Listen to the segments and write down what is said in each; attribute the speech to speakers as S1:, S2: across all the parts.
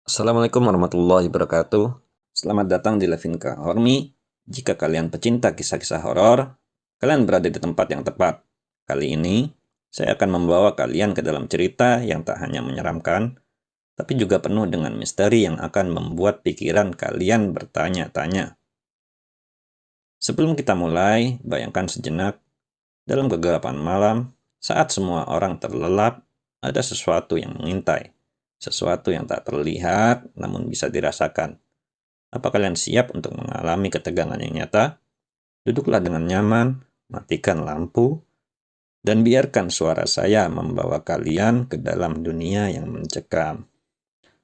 S1: Assalamualaikum warahmatullahi wabarakatuh. Selamat datang di Levinka Hormi. Jika kalian pecinta kisah-kisah horor, kalian berada di tempat yang tepat. Kali ini, saya akan membawa kalian ke dalam cerita yang tak hanya menyeramkan, tapi juga penuh dengan misteri yang akan membuat pikiran kalian bertanya-tanya. Sebelum kita mulai, bayangkan sejenak, dalam kegelapan malam, saat semua orang terlelap, ada sesuatu yang mengintai. Sesuatu yang tak terlihat namun bisa dirasakan. Apa kalian siap untuk mengalami ketegangan yang nyata? Duduklah dengan nyaman, matikan lampu, dan biarkan suara saya membawa kalian ke dalam dunia yang mencekam.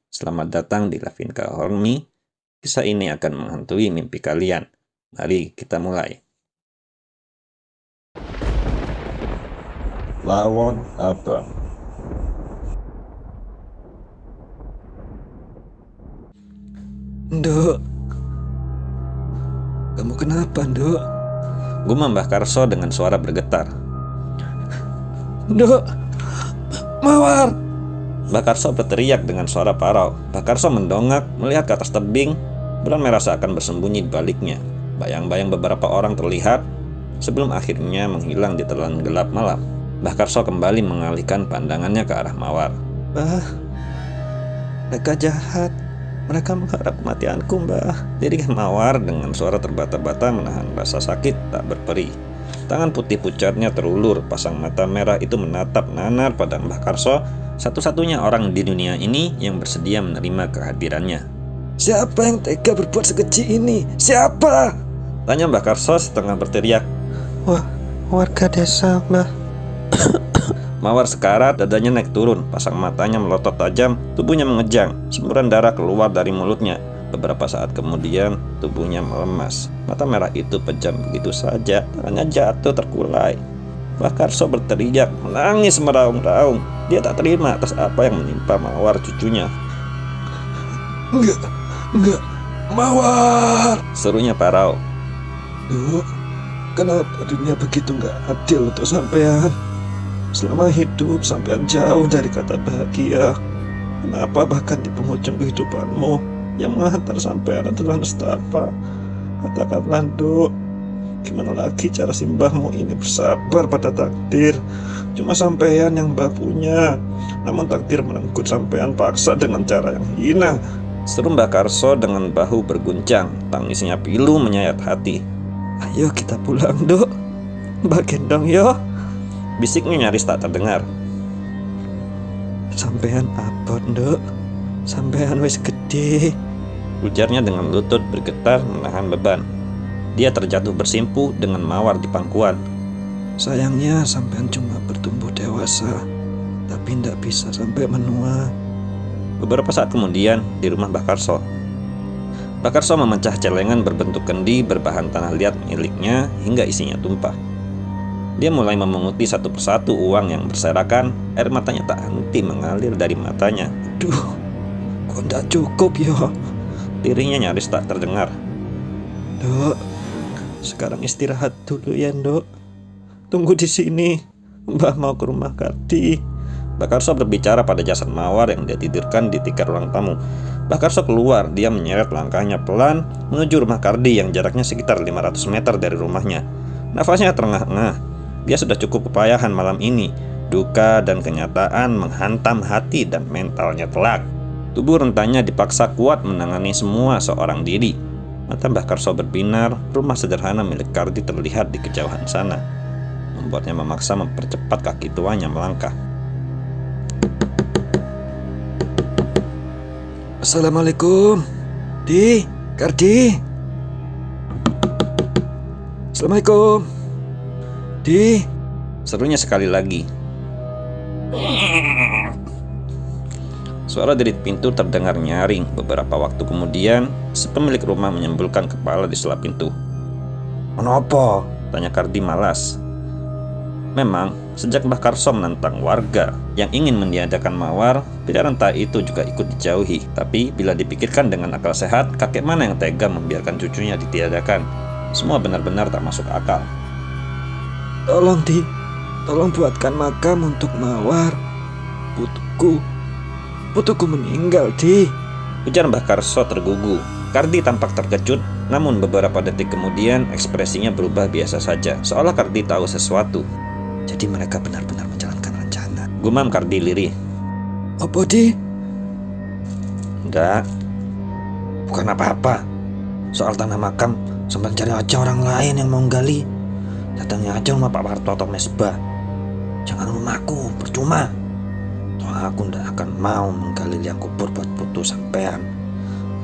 S1: Selamat datang di Lavinka Hormi. Kisah ini akan menghantui mimpi kalian. Mari kita mulai.
S2: Lawan Abang.
S1: Nduk, kamu kenapa, Nduk? Gumam Mbah Karso dengan suara bergetar. Nduk, Mawar! Mbah Karso berteriak dengan suara parau. Mbah Karso mendongak, melihat ke atas tebing, bulan merah seakan bersembunyi di baliknya. Bayang-bayang beberapa orang terlihat, sebelum akhirnya menghilang di telan gelap malam. Mbah Karso kembali mengalihkan pandangannya ke arah Mawar. Mbah, mereka jahat. Mereka mengharap kematianku, Mbah. Diringkan Mawar dengan suara terbata-bata menahan rasa sakit tak berperi. Tangan putih pucatnya terulur, pasang mata merah itu menatap nanar pada Mbah Karso, satu-satunya orang di dunia ini yang bersedia menerima kehadirannya. Siapa yang tega berbuat sekecil ini? Siapa? Tanya Mbah Karso setengah berteriak. Wah, warga desa, Mbah. Mawar sekarat, dadanya naik turun, pasang matanya melotot tajam, tubuhnya mengejang, semburan darah keluar dari mulutnya. Beberapa saat kemudian, tubuhnya melemas. Mata merah itu pejam begitu saja, tangannya jatuh terkulai. Mbah Karso berteriak, menangis meraung-raung. Dia tak terima atas apa yang menimpa Mawar cucunya. Enggak, Mawar! Serunya parau. Duh, kenapa dunia begitu enggak adil untuk sampean? Selama hidup sampean jauh dari kata bahagia. Kenapa bahkan di penghujung kehidupanmu yang menghantar sampean adalah nestapa? Katakanlah, Nduk, gimana lagi cara simbahmu ini bersabar pada takdir? Cuma sampean yang mbah punya, namun takdir merenggut sampean paksa dengan cara yang hina. Seru Mbah Karso dengan bahu berguncang, tangisnya pilu menyayat hati. Ayo kita pulang, Nduk. Mbah gendong yo. Bisiknya nyaris tak terdengar. Sampean abot, Nduk. Sampean wis gede. Ujarnya dengan lutut bergetar menahan beban. Dia terjatuh bersimpuh dengan Mawar di pangkuan. Sayangnya sampean cuma bertumbuh dewasa, tapi ndak bisa sampai menua. Beberapa saat kemudian di rumah Mbah Karso. Mbah Karso memecah celengan berbentuk kendi berbahan tanah liat miliknya hingga isinya tumpah. Dia mulai memunguti satu persatu uang yang berserakan, air matanya tak henti mengalir dari matanya. Aduh, kok ndak cukup yo? Lirihnya nyaris tak terdengar. Dok, sekarang istirahat dulu ya, Dok. Tunggu di sini, Mbah mau ke rumah Kardi. Mbah Karso berbicara pada jasad Mawar yang dia tidurkan di tikar ruang tamu. Mbah Karso keluar, dia menyeret langkahnya pelan menuju rumah Kardi yang jaraknya sekitar 500 meter dari rumahnya. Nafasnya terengah-engah. Dia sudah cukup kepayahan malam ini. Duka dan kenyataan menghantam hati dan mentalnya telak. Tubuh rentanya dipaksa kuat menangani semua seorang diri. Mata Mbah Karso berbinar, rumah sederhana milik Kardi terlihat di kejauhan sana. Membuatnya memaksa mempercepat kaki tuanya melangkah. Assalamualaikum, Di, Kardi. Assalamualaikum, Di, serunya sekali lagi. Suara derit pintu terdengar nyaring. Beberapa waktu kemudian, si pemilik rumah menyembulkan kepala di sela pintu. "Menopo?" tanya Kardi malas. Memang, sejak Mbah Karso menentang warga yang ingin meniadakan Mawar, pilihan tak itu juga ikut dijauhi. Tapi bila dipikirkan dengan akal sehat, kakek mana yang tega membiarkan cucunya ditiadakan? Semua benar-benar tak masuk akal. Tolong, Di, tolong buatkan makam untuk Mawar. Putuku meninggal, Di. Ujar Mbah Karso tergugu. Kardi tampak terkejut, namun beberapa detik kemudian ekspresinya berubah biasa saja, seolah Kardi tahu sesuatu.
S2: Jadi mereka benar-benar menjalankan rencana.
S1: Gumam Kardi lirih.
S2: Apa, Di?
S1: Enggak.
S2: Bukan apa-apa. Soal tanah makam, sampai cari aja orang lain yang mau gali. Datangnya aja rumah Pak Parto atau Mesbah. Jangan rumahku, percuma. Toh aku ndak akan mau menggali liang kubur buat putu sampean.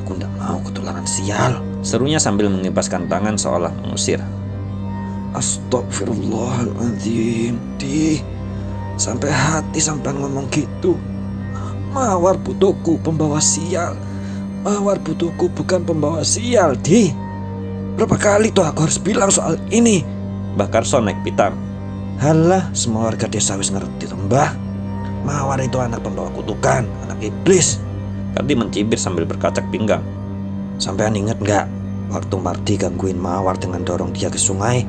S2: Aku ndak mau ketularan sial.
S1: Serunya sambil mengibaskan tangan seolah mengusir.
S2: Astagfirullahaladzim, Di. Sampai hati sampean ngomong gitu. Mawar putuku pembawa sial. Mawar putuku bukan pembawa sial, Di. Berapa kali tuh aku harus bilang soal ini?
S1: Mbah Karso naik pitam.
S2: Halah, semua warga desa wis ngerti tuh, Mbah. Mawar itu anak pembawa kutukan, anak iblis.
S1: Kardi mencibir sambil berkacak pinggang.
S2: Sampean inget nggak waktu Mardi gangguin Mawar dengan dorong dia ke sungai?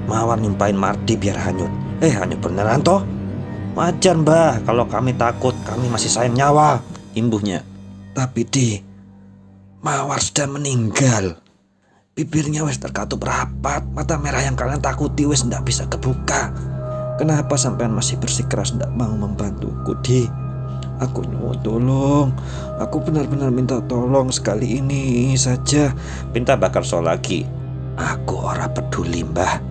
S2: Mawar nyumpain Mardi biar hanyut. Hanyut beneran toh? Wajar, Mbah, kalau kami takut, kami masih sayang nyawa,
S1: imbuhnya.
S2: Tapi Di, Mawar sudah meninggal. Bibirnya wis terkatup rapat, mata merah yang kalian takuti wis ndak bisa kebuka. Kenapa sampean masih bersikeras ndak mau membantuku, Di? Aku nyuwun tolong. Aku benar-benar minta tolong sekali ini saja.
S1: Pinta Mbah Karso lagi.
S2: Aku ora peduli, Mbah.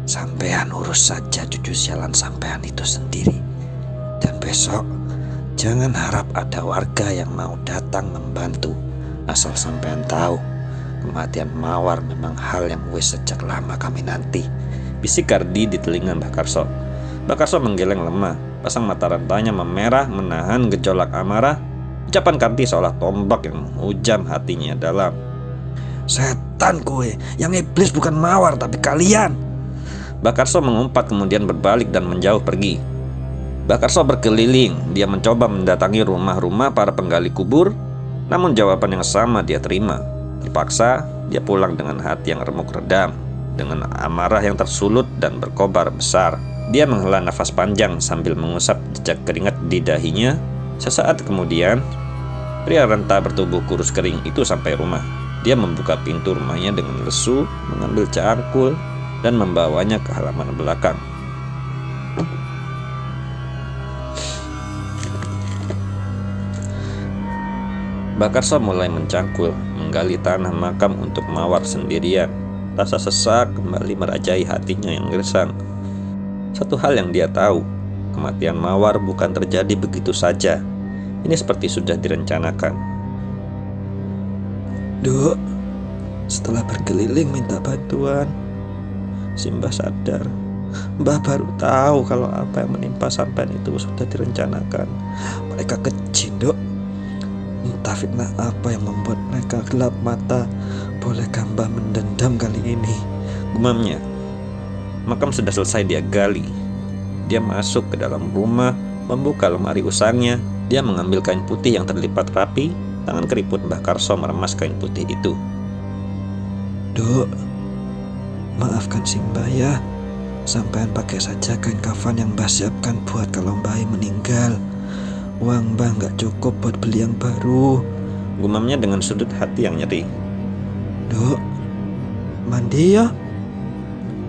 S2: Sampean urus saja cucu sialan sampean itu sendiri. Dan besok jangan harap ada warga yang mau datang membantu. Asal sampean tahu, kematian Mawar memang hal yang wis sejak lama kami nanti.
S1: Bisik Kardi di telinga Mbah Karso. Mbah Karso menggeleng lemah. Pasang mata rantanya memerah menahan gejolak amarah. Ucapan Kardi seolah tombak yang menghujam hatinya dalam.
S2: Setan kowe, yang iblis bukan Mawar tapi kalian.
S1: Mbah Karso mengumpat kemudian berbalik dan menjauh pergi. Mbah Karso berkeliling. Dia mencoba mendatangi rumah-rumah para penggali kubur, namun jawaban yang sama dia terima. Terpaksa dia pulang dengan hati yang remuk redam, dengan amarah yang tersulut dan berkobar besar. Dia menghela nafas panjang sambil mengusap jejak keringat di dahinya. Sesaat kemudian, pria renta bertubuh kurus kering itu sampai rumah. Dia membuka pintu rumahnya dengan lesu, mengambil cangkul, dan membawanya ke halaman belakang. Mbah Karso mulai mencangkul, menggali tanah makam untuk Mawar sendirian. Rasa sesak kembali merajai hatinya yang gersang. Satu hal yang dia tahu, kematian Mawar bukan terjadi begitu saja. Ini seperti sudah direncanakan.
S2: Duk, setelah berkeliling minta bantuan, si Mbah sadar. Mbah baru tahu kalau apa yang menimpa sampean itu sudah direncanakan. Mereka keji, Duk. Entah fitnah apa yang membuat mereka gelap mata. Bolehkah Mbah mendendam kali ini?
S1: Gumamnya. Makam sudah selesai dia gali. Dia masuk ke dalam rumah, membuka lemari usangnya. Dia mengambil kain putih yang terlipat rapi. Tangan keriput Mbah Karso meremas kain putih itu.
S2: Duk, maafkan si Mbah ya. Sampean pakai saja kain kafan yang Mbah siapkan buat kalau Mbah meninggal. Uang Mbah nggak cukup buat beli yang baru.
S1: Gumamnya dengan sudut hati yang nyeri.
S2: Duk, mandi ya.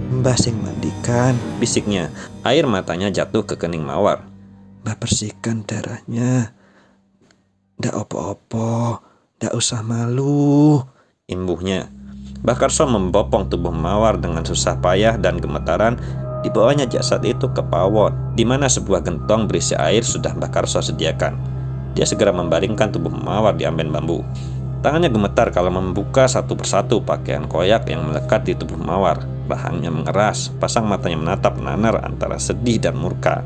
S2: Mbah sing mandikan,
S1: bisiknya. Air matanya jatuh ke kening Mawar.
S2: Mbah bersihkan darahnya. Ndak opo-opo, ndak usah malu,
S1: imbuhnya. Mbah Karso membopong tubuh Mawar dengan susah payah dan gemetaran. Dibawanya jasad itu ke pawon, di mana sebuah gentong berisi air sudah Mbah Karso sediakan. Dia segera membaringkan tubuh Mawar di amben bambu. Tangannya gemetar kalau membuka satu persatu pakaian koyak yang melekat di tubuh Mawar. Rahangnya mengeras, pasang matanya menatap nanar antara sedih dan murka.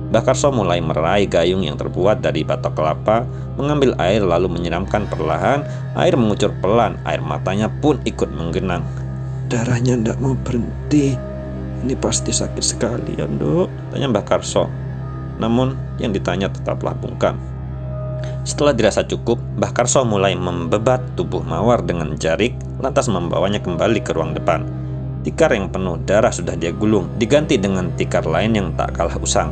S1: Mbah Karso mulai meraih gayung yang terbuat dari batok kelapa, mengambil air lalu menyiramkan perlahan. Air mengucur pelan, air matanya pun ikut menggenang.
S2: Darahnya ndak mau berhenti. Ini pasti sakit sekali ya, Dok,
S1: tanya Mbah Karso. Namun yang ditanya tetaplah bungkam. Setelah dirasa cukup, Mbah Karso mulai membebat tubuh Mawar dengan jarik, lantas membawanya kembali ke ruang depan. Tikar yang penuh darah sudah dia gulung, diganti dengan tikar lain yang tak kalah usang.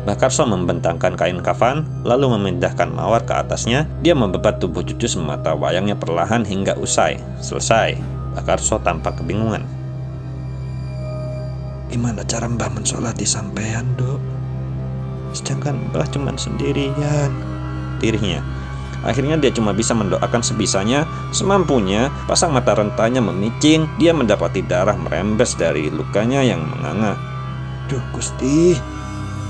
S1: Mbah Karso membentangkan kain kafan, lalu memindahkan mawar ke atasnya. Dia membebat tubuh cucu semata wayangnya perlahan hingga usai. Selesai. Mbah Karso tampak kebingungan.
S2: Gimana cara Mbah mensolati sampean, Dok?
S1: Sedangkan Mbah cuma sendirian, tirihnya. Akhirnya dia cuma bisa mendoakan sebisanya, semampunya. Pasang mata rentanya memicing. Dia mendapati darah merembes dari lukanya yang menganga.
S2: Duh Gusti,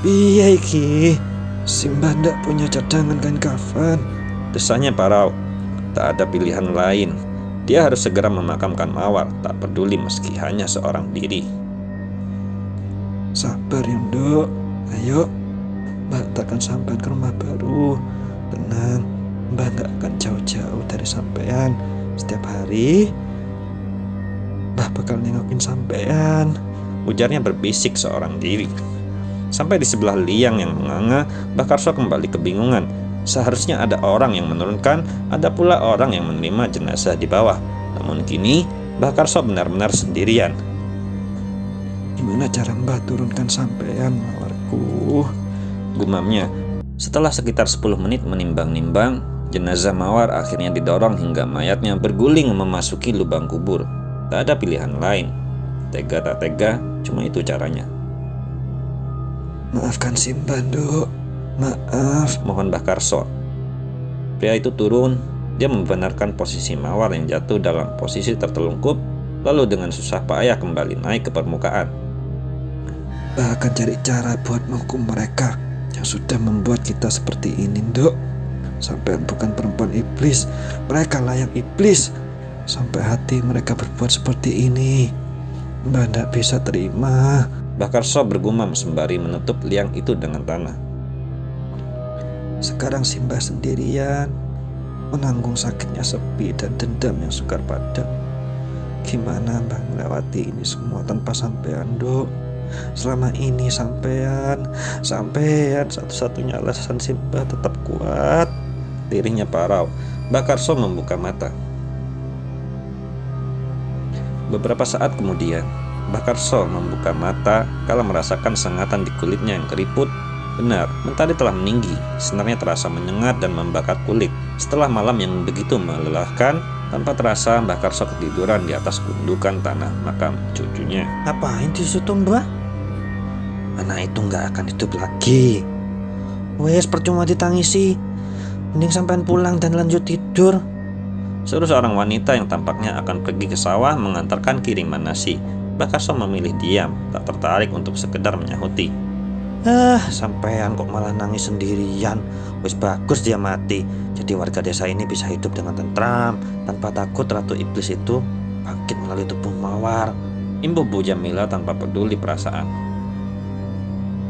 S2: piye iki? Simbah ndak punya cadangan kain kafan.
S1: Desahnya Parau. Tak ada pilihan lain. Dia harus segera memakamkan Mawar, tak peduli meski hanya seorang diri.
S2: Sabar ya, Dok. Ayo, Mbah takkan sampai ke rumah baru. Tenang, Mbah gak akan jauh-jauh dari sampean. Setiap hari Mbah bakal nengokin sampean,
S1: ujarnya berbisik seorang diri. Sampai di sebelah liang yang menganga, Mbah Karso kembali kebingungan. Seharusnya ada orang yang menurunkan, ada pula orang yang menerima jenazah di bawah. Namun kini, Mbah Karso benar-benar sendirian.
S2: Gimana cara Mbah turunkan sampean mawarku?
S1: Gumamnya. Setelah sekitar 10 menit menimbang-nimbang, jenazah Mawar akhirnya didorong hingga mayatnya berguling memasuki lubang kubur. Tak ada pilihan lain. Tega tak tega, cuma itu caranya.
S2: Maafkan Simbah, Dok. Maaf.
S1: Mohon Mbah Karso. Pria itu turun. Dia membenarkan posisi Mawar yang jatuh dalam posisi tertelungkup, lalu dengan susah payah kembali naik ke permukaan.
S2: Mbah akan cari cara buat menghukum mereka yang sudah membuat kita seperti ini, Dok. Sampai bukan perempuan iblis, mereka layak iblis. Sampai hati mereka berbuat seperti ini, Mbah tidak bisa terima.
S1: Mbah Karso bergumam sembari menutup liang itu dengan tanah.
S2: Sekarang Simbah sendirian, menanggung sakitnya sepi dan dendam yang sukar padam. Gimana Mbah melewati ini semua tanpa sampean, Dok? Selama ini sampean satu-satunya alasan Simbah tetap kuat. Tirihnya Parau. Mbah Karso membuka mata. Beberapa saat kemudian, Mbah Karso membuka mata kala merasakan sengatan di kulitnya yang keriput. Benar, mentari telah meninggi. Sinarnya terasa menyengat dan membakar kulit. Setelah malam yang begitu melelahkan, tanpa terasa Mbah Karso ketiduran di atas gundukan tanah makam cucunya. Ngapain di situ, Mbah? Anak itu nggak akan hidup lagi. Wes percuma ditangisi. Mending sampean pulang dan lanjut tidur.
S1: Seluruh seorang wanita yang tampaknya akan pergi ke sawah mengantarkan kiriman nasi. Mbah Karso memilih diam, tak tertarik untuk sekedar menyahuti.
S2: Sampean kok malah nangis sendirian. Wis bagus dia mati. Jadi warga desa ini bisa hidup dengan tentram, tanpa takut ratu iblis itu bangkit melalui tubuh Mawar.
S1: Imbuh Bu Jamila tanpa peduli perasaan.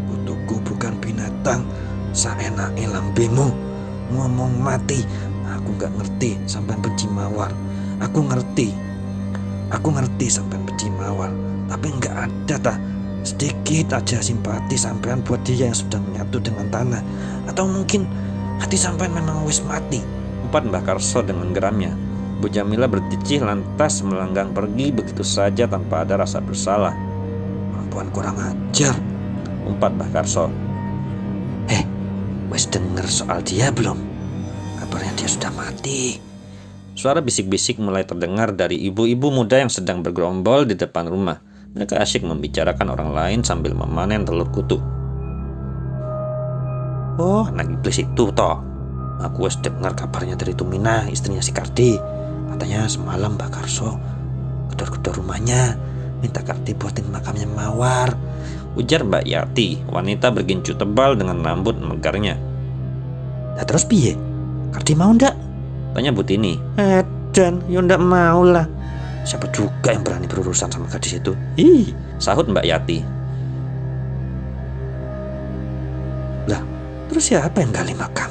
S2: Putuku bukan binatang, saenake lambemu. Ngomong mati. Aku gak ngerti sampean benci Mawar. Aku ngerti sampean benci Mawar. Tapi gak ada tah sedikit aja simpati sampean buat dia yang sudah menyatu dengan tanah. Atau mungkin hati sampean memang wis mati.
S1: Umpat Mbah Karso dengan geramnya. Bu Jamila berdicih lantas melanggang pergi begitu saja tanpa ada rasa bersalah.
S2: Perempuan kurang ajar,
S1: umpat Mbah Karso.
S2: Wis denger soal dia belum? Kabarnya dia sudah mati.
S1: Suara bisik-bisik mulai terdengar dari ibu-ibu muda yang sedang bergerombol di depan rumah. Mereka asyik membicarakan orang lain sambil memanen telur kutu.
S2: Oh, anak iblis itu toh. Aku wis dengar kabarnya dari Tumina, istrinya si Kardi. Katanya semalam Mbah Karso gedor-gedor rumahnya, minta Kardi buatin makamnya Mawar.
S1: Ujar Mbak Yati, wanita bergincu tebal dengan rambut megarnya.
S2: Nah terus piye? Kardi mau ndak?
S1: Tanya Bu Tini.
S2: Dan ya ndak mau lah. Siapa juga yang berani berurusan sama gadis itu?
S1: Sahut Mbak Yati.
S2: Lah, terus siapa yang gali makam?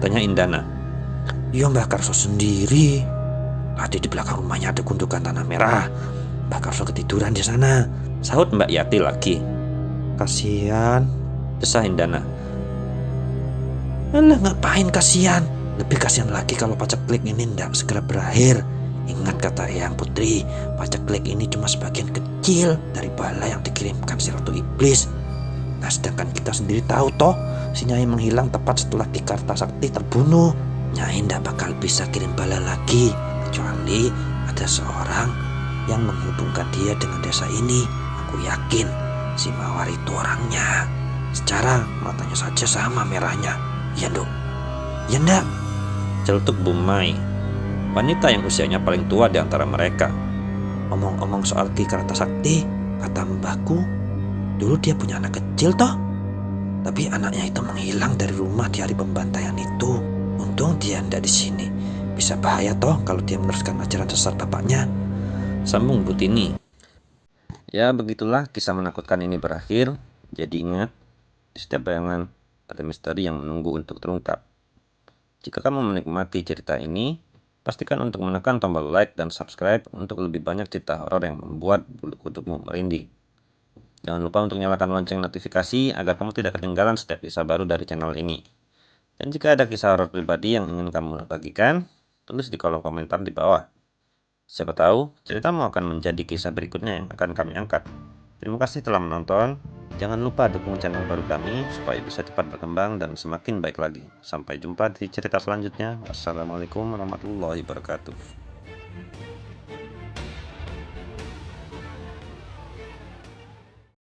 S1: Tanya Indana.
S2: Ya Mbah Karso sendiri. Tadi di belakang rumahnya ada gundukan tanah merah. Mbah Karso ketiduran di sana.
S1: Sahut Mbak Yati lagi.
S2: Kasihan,
S1: desah Indana.
S2: Alah, ngapain kasihan? Lebih kasihan lagi kalau paceklik ini tidak segera berakhir. Ingat kata Eyang Putri, paceklik ini cuma sebagian kecil dari bala yang dikirimkan si Ratu Iblis. Nah, sedangkan kita sendiri tahu toh si Nyai menghilang tepat setelah Ki Kartasakti terbunuh. Nyai ndak bakal bisa kirim bala lagi kecuali ada seorang yang menghubungkan dia dengan desa ini. Aku yakin si Mawar itu orangnya. Secara matanya saja sama merahnya. Ya Nduk? Ya ndak?
S1: Celetuk Bumai, wanita yang usianya paling tua di antara mereka.
S2: Omong-omong soal Ki Kartasakti, kata mbahku, dulu dia punya anak kecil toh. Tapi anaknya itu menghilang dari rumah di hari pembantaian itu. Untung dia ndak di sini. Bisa bahaya toh kalau dia meneruskan ajaran sesat bapaknya.
S1: Sambung Butini. Ya begitulah kisah menakutkan ini berakhir. Jadi ingat, di setiap bayangan ada misteri yang menunggu untuk terungkap. Jika kamu menikmati cerita ini, pastikan untuk menekan tombol like dan subscribe untuk lebih banyak cerita horor yang membuat bulu kudukmu merinding. Jangan lupa untuk nyalakan lonceng notifikasi agar kamu tidak ketinggalan setiap kisah baru dari channel ini. Dan jika ada kisah horor pribadi yang ingin kamu bagikan, tulis di kolom komentar di bawah. Siapa tahu ceritamu akan menjadi kisah berikutnya yang akan kami angkat. Terima kasih telah menonton. Jangan lupa dukung channel baru kami supaya bisa cepat berkembang dan semakin baik lagi. Sampai jumpa di cerita selanjutnya. Wassalamualaikum warahmatullahi wabarakatuh.